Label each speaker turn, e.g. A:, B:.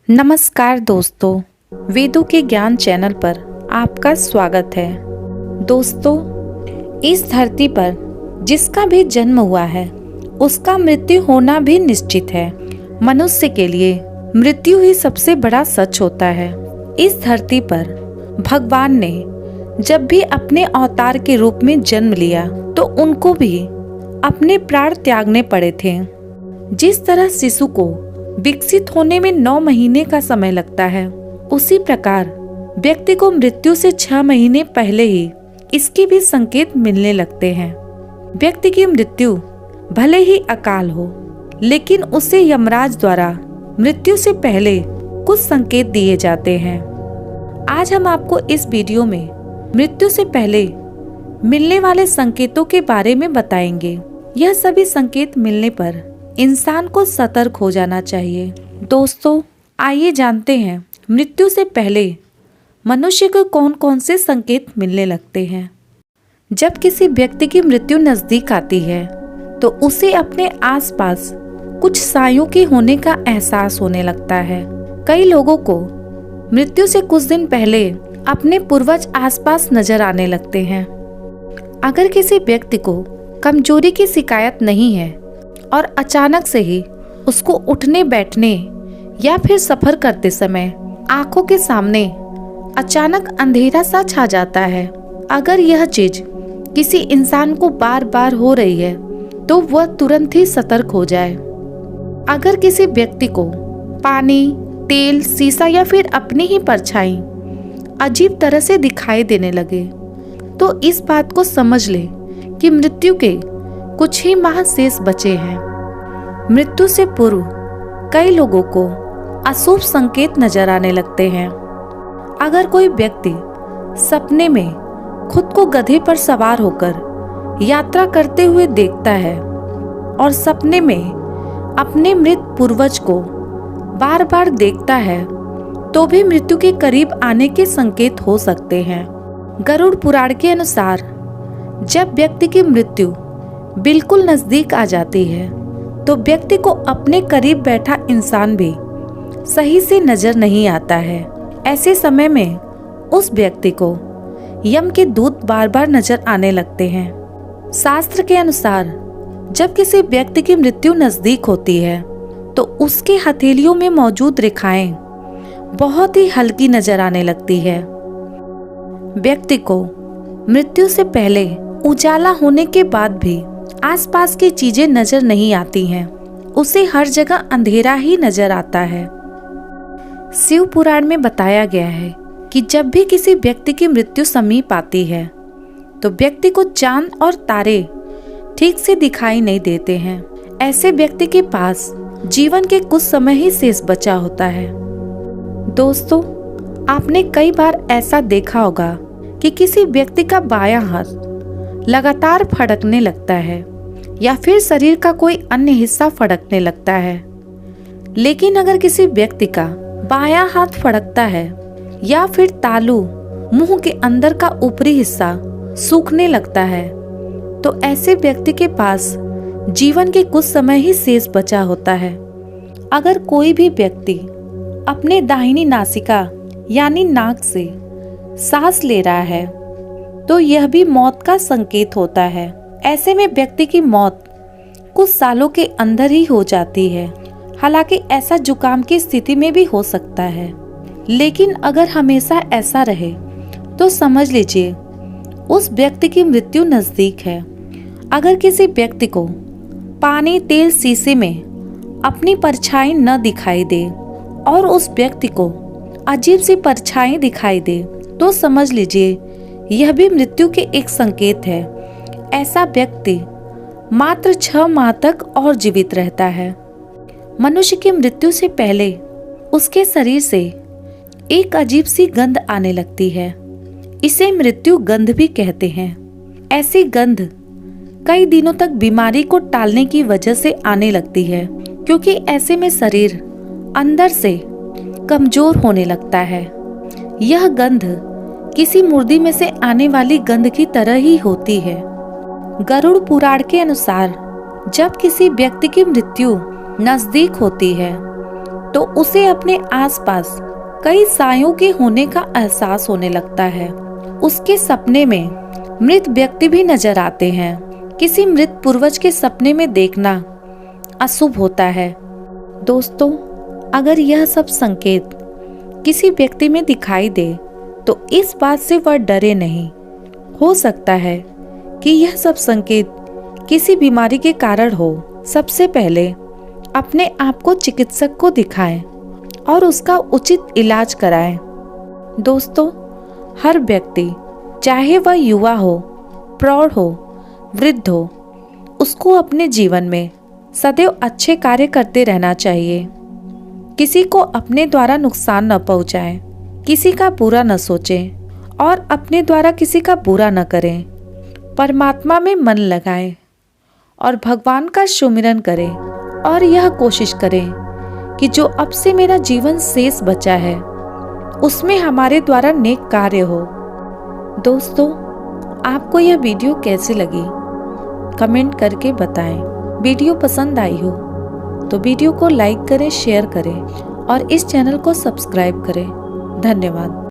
A: नमस्कार दोस्तों, वेदों के ज्ञान चैनल पर आपका स्वागत है। दोस्तों, इस धरती पर जिसका भी जन्म हुआ है उसका मृत्यु होना भी निश्चित है। मनुष्य के लिए मृत्यु ही सबसे बड़ा सच होता है। इस धरती पर भगवान ने जब भी अपने अवतार के रूप में जन्म लिया तो उनको भी अपने प्राण त्यागने पड़े थे। जिस तरह शिशु को विकसित होने में 9 महीने का समय लगता है, उसी प्रकार व्यक्ति को मृत्यु से 6 महीने पहले ही इसके भी संकेत मिलने लगते हैं। व्यक्ति की मृत्यु भले ही अकाल हो, लेकिन उसे यमराज द्वारा मृत्यु से पहले कुछ संकेत दिए जाते हैं। आज हम आपको इस वीडियो में मृत्यु से पहले मिलने वाले संकेतों के बारे में बताएंगे। यह सभी संकेत मिलने पर इंसान को सतर्क हो जाना चाहिए। दोस्तों, आइए जानते हैं मृत्यु से पहले मनुष्य को कौन कौन से संकेत मिलने लगते हैं। जब किसी व्यक्ति की मृत्यु नजदीक आती है तो उसे अपने आसपास कुछ सायों के होने का एहसास होने लगता है। कई लोगों को मृत्यु से कुछ दिन पहले अपने पूर्वज आसपास नजर आने लगते हैं। अगर किसी व्यक्ति को कमजोरी की शिकायत नहीं है और अचानक से ही उसको उठने बैठने या फिर सफर करते समय आंखों के सामने अचानक अंधेरा सा छा जाता है, अगर यह चीज किसी इंसान को बार बार हो रही है तो वह तुरंत ही सतर्क हो जाए। अगर किसी व्यक्ति को पानी, तेल, शीशा या फिर अपनी ही परछाई अजीब तरह से दिखाई देने लगे तो इस बात को समझ ले कि मृत्यु के कुछ ही माह शेष बचे हैं। मृत्यु से पूर्व कई लोगों को अशुभ संकेत नजर आने लगते हैं। अगर कोई व्यक्ति सपने में खुद को गधे पर सवार होकर यात्रा करते हुए देखता है और सपने में अपने मृत पूर्वज को बार बार देखता है तो भी मृत्यु के करीब आने के संकेत हो सकते हैं। गरुड़ पुराण के अनुसार जब व्यक्ति की मृत्यु बिल्कुल नजदीक आ जाती है तो व्यक्ति को अपने करीब बैठा इंसान भी सही से नजर नहीं आता है। ऐसे समय में उस व्यक्ति को यम के दूत बार बार नजर आने लगते हैं। शास्त्र के अनुसार जब किसी व्यक्ति की मृत्यु नजदीक होती है तो उसके हथेलियों में मौजूद रेखाएं बहुत ही हल्की नजर आने लगती है। व्यक्ति को मृत्यु से पहले उजाला होने के बाद भी आसपास की चीजें नजर नहीं आती हैं, उसे हर जगह अंधेरा ही नजर आता है। शिव पुराण में बताया गया है कि जब भी किसी व्यक्ति की मृत्यु समीप आती है तो व्यक्ति को चांद और तारे ठीक से दिखाई नहीं देते हैं। ऐसे व्यक्ति के पास जीवन के कुछ समय ही शेष बचा होता है। दोस्तों, आपने कई बार ऐसा देखा होगा कि किसी व्यक्ति का बायां हाथ लगातार फड़कने लगता है या फिर शरीर का कोई अन्य हिस्सा फड़कने लगता है। लेकिन अगर किसी व्यक्ति का बायां हाथ फड़कता है या फिर तालू मुंह के अंदर का ऊपरी हिस्सा सूखने लगता है तो ऐसे व्यक्ति के पास जीवन के कुछ समय ही शेष बचा होता है। अगर कोई भी व्यक्ति अपने दाहिनी नासिका यानी नाक से सांस ले रहा है तो यह भी मौत का संकेत होता है। ऐसे में व्यक्ति की मौत कुछ सालों के अंदर ही हो जाती है। हालांकि ऐसा जुकाम की स्थिति में भी हो सकता है, लेकिन अगर हमेशा ऐसा रहे तो समझ लीजिए उस व्यक्ति की मृत्यु नजदीक है। अगर किसी व्यक्ति को पानी, तेल, शीशे में अपनी परछाई न दिखाई दे और उस व्यक्ति को अजीब सी परछाई दिखाई दे तो समझ लीजिए यह भी मृत्यु के एक संकेत है। ऐसा व्यक्ति मात्र 6 माह तक और जीवित रहता है। मनुष्य की मृत्यु से पहले उसके शरीर से एक अजीब सी गंध आने लगती है। इसे मृत्यु गंध भी कहते हैं। ऐसी गंध कई दिनों तक बीमारी को टालने की वजह से आने लगती है, क्योंकि ऐसे में शरीर अंदर से कमजोर होने लगता है। यह गंध किसी मुर्दी में से आने वाली गंध की तरह ही होती है। गरुड़ पुराण के अनुसार जब किसी व्यक्ति की मृत्यु नजदीक होती है तो उसे अपने आसपास कई सायों के होने का एहसास होने लगता है। उसके सपने में मृत व्यक्ति भी नजर आते हैं। किसी मृत पूर्वज के सपने में देखना अशुभ होता है। दोस्तों, अगर यह सब संकेत किसी व्यक्ति में दिखाई दे तो इस बात से वह डरे नहीं। हो सकता है कि यह सब संकेत किसी बीमारी के कारण हो। सबसे पहले अपने आप को चिकित्सक को दिखाएं और उसका उचित इलाज कराएं। दोस्तों, हर व्यक्ति, चाहे वह युवा हो, प्रौढ़ हो, वृद्ध हो, उसको अपने जीवन में सदैव अच्छे कार्य करते रहना चाहिए। किसी को अपने द्वारा नुकसान न पहुंचाएं, किसी का बुरा न सोचें और अपने द्वारा किसी का बुरा न करें। परमात्मा में मन लगाएं और भगवान का सुमिरन करें और यह कोशिश करें कि जो अब से मेरा जीवन शेष बचा है उसमें हमारे द्वारा नेक कार्य हो। दोस्तों, आपको यह वीडियो कैसी लगी कमेंट करके बताएं। वीडियो पसंद आई हो तो वीडियो को लाइक करें, शेयर करें और इस चैनल को सब्सक्राइब करें। धन्यवाद।